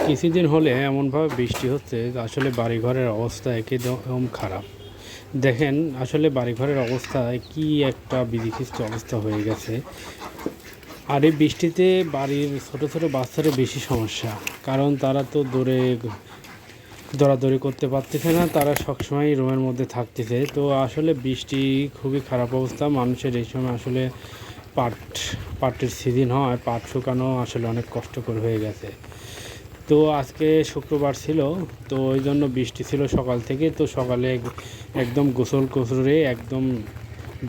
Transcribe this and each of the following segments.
কিছুদিন হলে এমনভাবে বৃষ্টি হচ্ছে আসলে বাড়িঘরের অবস্থা একদম খারাপ। দেখেন আসলে বাড়িঘরের অবস্থায় কি একটা বিধিখিস্ত অবস্থা হয়ে গেছে। আর এই বৃষ্টিতে বাড়ির ছোট ছোট বাচ্চারও বেশি সমস্যা, কারণ তারা তো দৌড়াদৌড়ি করতে পারতেছে না, তারা সবসময় রুমের মধ্যে থাকতেছে। তো আসলে বৃষ্টি খুবই খারাপ অবস্থা মানুষের এই সময়। আসলে পাটের সিজন হয়, পাট শুকানো আসলে অনেক কষ্টকর হয়ে গেছে। তো আজকে শুক্রবার ছিল, তো ওই জন্য বৃষ্টি ছিল সকাল থেকে। তো সকালে একদম গোসল করে একদম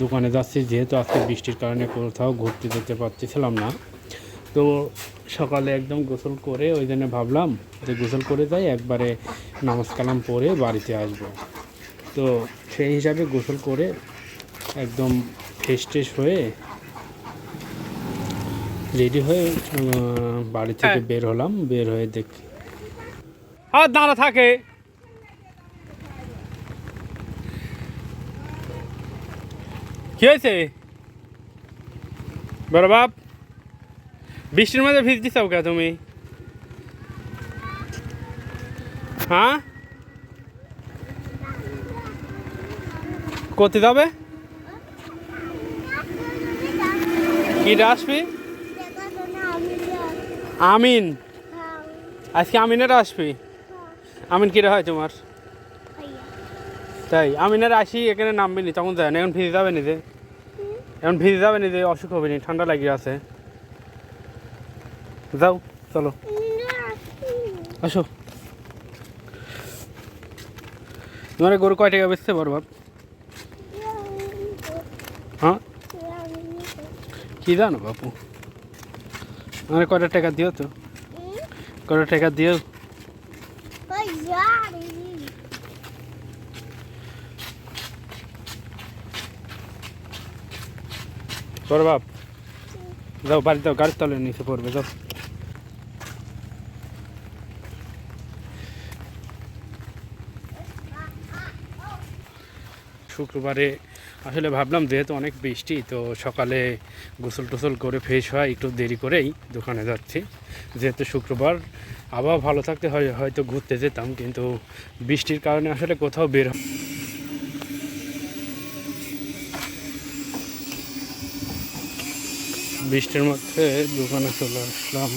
দোকানে যাচ্ছি, যেহেতু আজকে বৃষ্টির কারণে কোথাও ঘুরতে যেতে পারতেছিলাম না। তো সকালে একদম গোসল করে ওই জন্য ভাবলাম যে গোসল করে যাই, একবারে নামাজ কালাম পরে বাড়িতে আসব। তো সেই হিসাবে গোসল করে একদম ফ্রেশ হয়ে রেডি হয়ে বাড়ি থেকে বের হলাম। বের হয়ে দেখি আর দাঁড়া থাকে। কি হয়েছে বড় বাপ? বৃষ্টির মধ্যে ভিজতে চাও কে তুমি? হ্যাঁ, করতে যাবে? কি আসবি? আমিন? আজকে আমিনের আসবি? আমিন কিরা হয় তোমার? তাই আমিনের আসি এখানে নামবি নি, তখন যায় না। এখন ভিজে যাবে নিজে, এখন ভিজে যাবে নিজে, অসুখ হবে নি, ঠান্ডা লাগিয়ে আছে। যাও চলো আসো। তোমার গরু কয় টাকা বেচতে বড় বাপ? হ্যাঁ, কি জানো বাপু? আমার কয়টা টাকা দিও তো, কয়টা টাকা দিও। বড় বাপ যাও বাড়ি যাও, গাড়ির তলে নিচে পড়বে, যাও। শুক্রবারে আসলে ভাবলাম যেহেতু অনেক বৃষ্টি, তো সকালে গোসল টোসল করে ফ্রেশ হয়, একটু দেরি করেই দোকানে যাচ্ছি। যেহেতু শুক্রবার আবহাওয়া ভালো থাকতে হয়তো ঘুরতে যেতাম, কিন্তু বৃষ্টির কারণে আসলে কোথাও বের বৃষ্টির মধ্যে দোকানে চলে আসলাম।